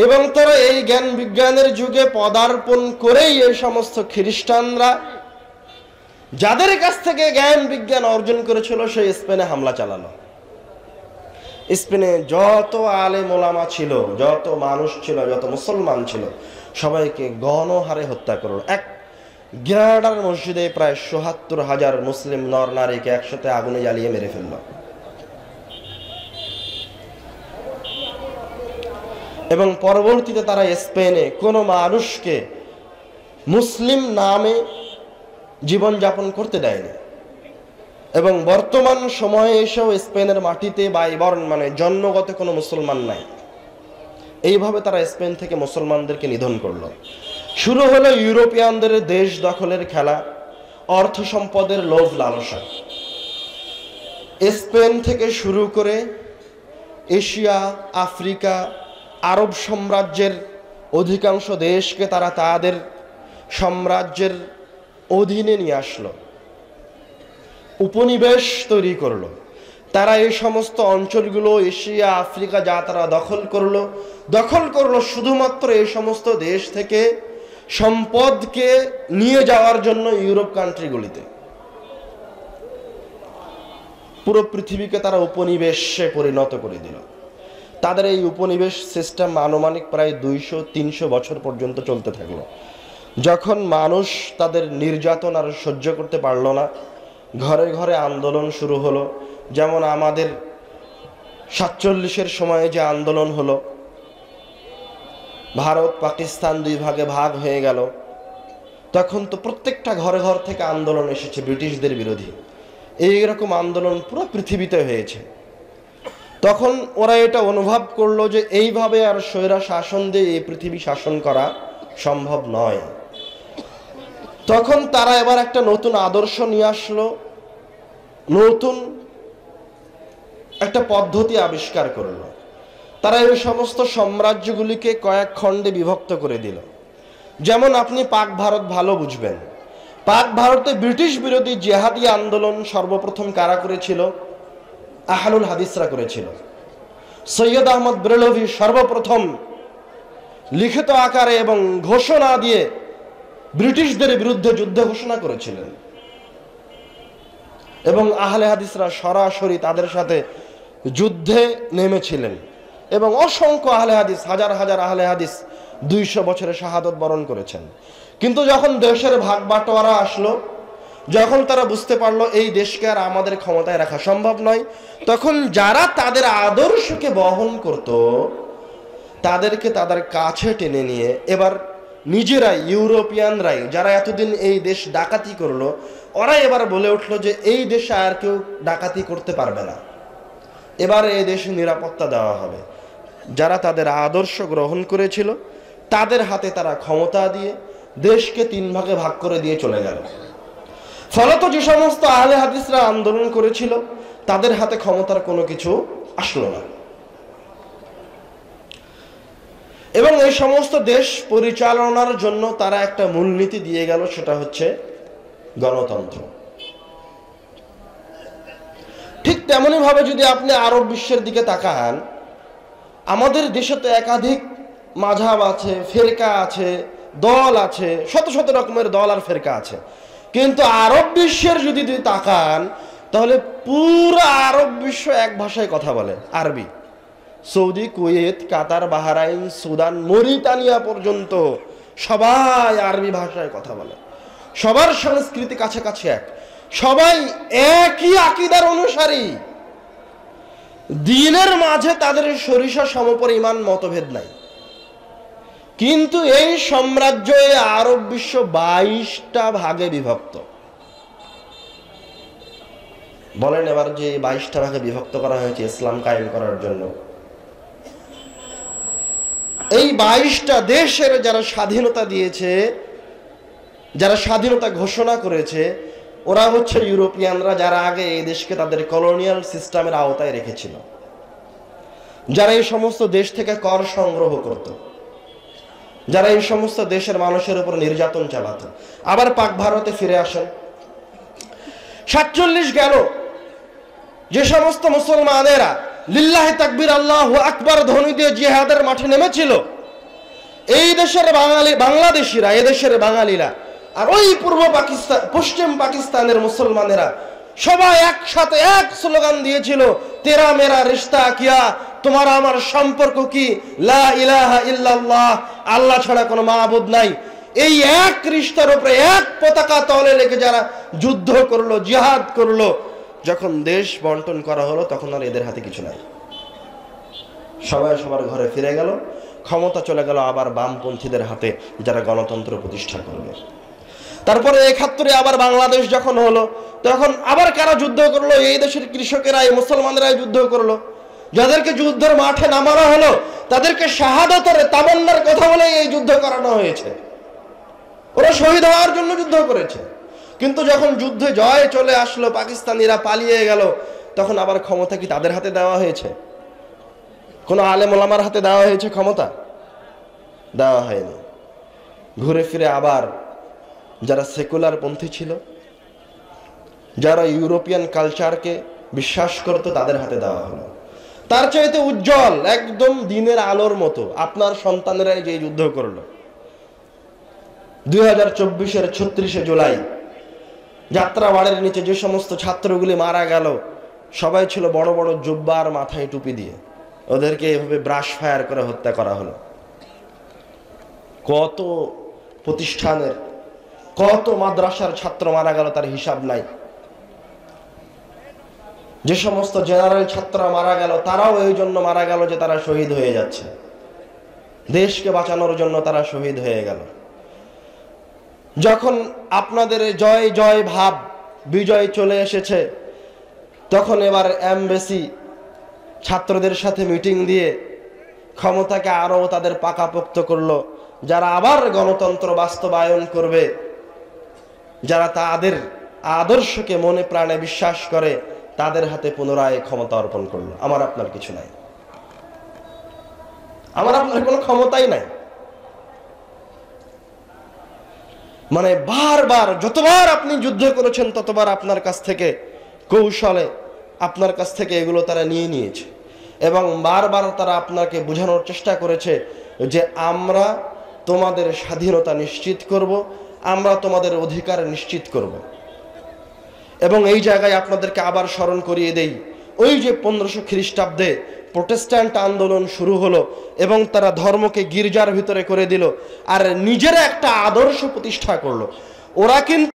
এবং তারা এই জ্ঞান বিজ্ঞানের যুগে পদার্পণ করেই এই সমস্ত খ্রিস্টানরা যাদের কাছ থেকে জ্ঞান বিজ্ঞান অর্জন করেছিল সেই স্পেনে হামলা চালালো। স্পেনে যত আলেম ওলামা ছিল, যত মানুষ ছিল, যত মুসলমান ছিল, সবাইকে গণহারে হত্যা করলো। এক গ্রানাডার মসজিদে প্রায় ৭৭,০০০ মুসলিম নর নারীকে একসাথে আগুনে জ্বালিয়ে মেরে ফেলল। এবং পরবর্তীতে তারা স্পেনে কোনো মানুষকে মুসলিম নামে জীবনযাপন করতে দেয়নি। এবং বর্তমান সময়ে এসেও স্পেনের মাটিতে বাইবর্ন মানে জন্মগত কোনো মুসলমান নাই। এইভাবে তারা স্পেন থেকে মুসলমানদেরকে নিধন করলো। শুরু হলো ইউরোপিয়ানদের দেশ দখলের খেলা, অর্থ সম্পদের লোভ লালসা। স্পেন থেকে শুরু করে এশিয়া, আফ্রিকা, আরব সাম্রাজ্যের অধিকাংশ দেশকে তারা তাদের সাম্রাজ্যের অধীনে নিয়ে আসলো, উপনিবেশ তৈরি করলো। তারা এই সমস্ত অঞ্চলগুলো, এশিয়া, আফ্রিকা যা তারা দখল করলো শুধুমাত্র এই সমস্ত দেশ থেকে সম্পদকে নিয়ে যাওয়ার জন্য ইউরোপ কান্ট্রিগুলিতে। পুরো পৃথিবীকে তারা উপনিবেশে পরিণত করে দিল। তাদের এই উপনিবেশ সিস্টেম আনুমানিক প্রায় 200-300 বছর পর্যন্ত চলতে থাকলো। যখন মানুষ তাদের নির্যাতন আর সহ্য করতে পারল না, ঘরে ঘরে আন্দোলন শুরু হলো। যেমন আমাদের 47-এর সময়ে যে আন্দোলন হলো, ভারত পাকিস্তান 2 ভাগে ভাগ হয়ে গেল, তখন তো প্রত্যেকটা ঘরে ঘর থেকে আন্দোলন এসেছে ব্রিটিশদের বিরোধী। এইরকম আন্দোলন পুরো পৃথিবীতে হয়েছে। তখন ওরা এটা অনুভব করলো যে এইভাবে আর স্বৈরা শাসন দিয়ে এই পৃথিবী শাসন করা সম্ভব নয়। তখন তারা এবার একটা নতুন আদর্শ নিয়ে আসলো, নতুন একটা পদ্ধতি আবিষ্কার করলো। তারা এই সমস্ত সাম্রাজ্যগুলিকে কয়েক খণ্ডে বিভক্ত করে দিল। যেমন আপনি পাক ভারত ভালো বুঝবেন। পাক ভারতে ব্রিটিশ বিরোধী জেহাদি আন্দোলন সর্বপ্রথম কারা করেছিল? আহলুল হাদিসরা করেছিল। সৈয়দ আহমদ বেরলভী সর্বপ্রথম লিখিত আকারে এবং ঘোষণা দিয়ে ব্রিটিশদের বিরুদ্ধে যুদ্ধ ঘোষণা করেছিলেন, এবং আহলে হাদিসরা সরাসরি তাদের সাথে যুদ্ধে নেমেছিলেন, এবং অসংখ্য আহলে হাদিস, হাজার হাজার আহলে হাদিস 200 বছরে শাহাদত বরণ করেছেন। কিন্তু যখন দেশের ভাগ বাটোয়ারা আসলো, যখন তারা বুঝতে পারলো এই দেশকে আর আমাদের ক্ষমতায় রাখা সম্ভব নয়, তখন যারা তাদের আদর্শকে বহন করত তাদেরকে তাদের কাছে টেনে নিয়ে এবার নিজেরাই, ইউরোপিয়ানরাই যারা এতদিন এই দেশ ডাকাতি করলো, ওরা এবার বলে উঠলো যে এই দেশে আর কেউ ডাকাতি করতে পারবে না, এবার এই দেশে নিরাপত্তা দেওয়া হবে। যারা তাদের আদর্শ গ্রহণ করেছিল তাদের হাতে তারা ক্ষমতা দিয়ে দেশকে 3 ভাগে ভাগ করে দিয়ে চলে গেল। ফলত যে সমস্ত আহলে হাদিসরা আন্দোলন করেছিল তাদের হাতে ক্ষমতার কোনো কিছু আসলো না, এবং এই সমস্ত দেশ পরিচালনার জন্য তারা একটা মূলনীতি দিয়ে গেল, সেটা হচ্ছে গণতন্ত্র। ঠিক তেমনি ভাবে যদি আপনি আরব বিশ্বের দিকে তাকান, আমাদের দেশে তো একাধিক মাযহাব আছে, ফেরকা আছে, দল আছে, শত শত রকমের দল আর ফেরকা আছে। কিন্তু আরব বিশ্বের যদি তাকান তাহলে পুরো আরব বিশ্ব এক ভাষায় কথা বলে, আরবি। সৌদি, কুয়েত, কাতার, বাহরাইন, সুদান, মরিতানিয়া পর্যন্ত সবাই আরবি ভাষায় কথা বলে। সবার সংস্কৃতি কাছাকাছি এক, সবাই একই আকীদার অনুসারী। দ্বীনের মাঝে তাদের সরিষা সমপরিমাণ মতভেদ নাই। কিন্তু এই সাম্রাজ্য, এই আরব বিশ্ব 22টা ভাগে বিভক্ত। বলেন এবার যে 22টা ভাগে বিভক্ত করা হয়েছে ইসলাম কায়েম করার জন্য, এই 22টা দেশের যারা স্বাধীনতা দিয়েছে, যারা স্বাধীনতা ঘোষণা করেছে, ওরা হচ্ছে ইউরোপিয়ানরা, যারা আগে এই দেশকে তাদের কলোনিয়াল সিস্টেমের আওতায় রেখেছিল, যারা এই সমস্ত দেশ থেকে কর সংগ্রহ করত, যারা এই সমস্ত দেশের মানুষের উপর নির্যাতন চালাতো। আবার পাক ভারতে ফিরে আসেন। 47 গেল, যে সমস্ত মুসলমানেরা লিল্লাহি তাকবীর আল্লাহু আকবার ধ্বনি দিয়ে জিহাদের মাঠে নেমেছিল, এই দেশের বাংলাদেশিরা, এদেশের বাঙালিরা আর ওই পূর্ব পাকিস্তান, পশ্চিম পাকিস্তানের মুসলমানেরা সবাই একসাথে এক স্লোগান দিয়েছিল, তেরা মেরা রিশতা কিয়া, তোমার আমার সম্পর্ক কি, লা ইলাহা ইল্লাল্লাহ, আল্লাহ ছাড়া কোনো মাবুদ নাই। এই এক রিশতার উপরে এক পতাকা তলে রেখে যারা যুদ্ধ করলো, জিহাদ করলো, যখন দেশ বন্টন করা হলো তখন আর এদের হাতে কিছু নাই। সবাই সবার ঘরে ফিরে গেল, ক্ষমতা চলে গেল আবার বামপন্থীদের হাতে, যারা গণতন্ত্র প্রতিষ্ঠা করবে। তারপরে 71-এ আবার বাংলাদেশ যখন হলো, তখন আবার কারা যুদ্ধ করলো? এই দেশের কৃষকেরা, এই মুসলমানেরাই যুদ্ধ করলো। যাদেরকে যুদ্ধের মাঠে নামানো হলো তাদেরকে শাহাদাতের তামান্নার কথা বলে এই যুদ্ধ করানো হয়েছে। ওরা শহীদ হওয়ার জন্য যুদ্ধ করেছে। কিন্তু যখন যুদ্ধে জয় চলে আসলো, পাকিস্তানিরা পালিয়ে গেল, তখন আবার ক্ষমতা কি তাদের হাতে দেওয়া হয়েছে? কোনো আলেম ওলামার হাতে দেওয়া হয়েছে ক্ষমতা? দেওয়া হয়নি। ঘুরে ফিরে আবার যারা সেকুলার পন্থী ছিল, যারা ইউরোপিয়ান কালচারকে বিশ্বাস করত, তাদের হাতে দেওয়া হলো। তার চাইতে উজ্জ্বল, একদম দিনের আলোর মতো আপনার সন্তানেরাই যে যুদ্ধ করলো 2024-এর 36শে জুলাই যাত্রাবাড়ির নিচে যে সমস্ত ছাত্রগুলি মারা গেল, সবাই ছিল বড় বড় জুব্বা আর মাথায় টুপি দিয়ে, ওদেরকে এভাবে ব্রাশ ফায়ার করে হত্যা করা হলো। কত প্রতিষ্ঠানের, কত মাদ্রাসার ছাত্র মারা গেল তার হিসাব নাই। যে সমস্ত জেনারেল ছাত্ররা মারা গেল তারাও এই জন্য মারা গেল যে তারা শহীদ হয়ে যাচ্ছে, দেশকে বাঁচানোর জন্য তারা শহীদ হয়ে গেল। যখন আপনাদের জয় জয় ভাব, বিজয় চলে এসেছে, তখন এবার এমবেসি ছাত্রদের সাথে মিটিং দিয়ে ক্ষমতাকে আরো তাদের পাকাপোক্ত করলো। যারা আবার গণতন্ত্র বাস্তবায়ন করবে, যারা তাদের আদর্শকে মনে প্রাণে বিশ্বাস করে, তাদের হাতে পুনরায় ক্ষমতা অর্পণ করলো। আমার আপনার কিছু নাই, আমার আপনার কোনো ক্ষমতাই নাই। মানে বারবার, যতবার আপনি যুদ্ধ করেছেন ততবার আপনার কাছ থেকে কৌশলে, আপনার কাছ থেকে এগুলো তারা নিয়ে নিয়েছে, এবং বারবার তারা আপনাকে বোঝানোর চেষ্টা করেছে যে আমরা তোমাদের স্বাধীনতা নিশ্চিত করব, আমরা তোমাদের অধিকার নিশ্চিত করব। এবং এই জায়গায় আপনাদেরকে আবার স্মরণ করিয়ে দেই, ওই যে 1500 খ্রিস্টাব্দে প্রোটেস্ট্যান্ট আন্দোলন শুরু হলো এবং তারা ধর্মকে গির্জার ভিতরে করে দিল আর নিজেরা একটা আদর্শ প্রতিষ্ঠা করলো। ওরা কিন্তু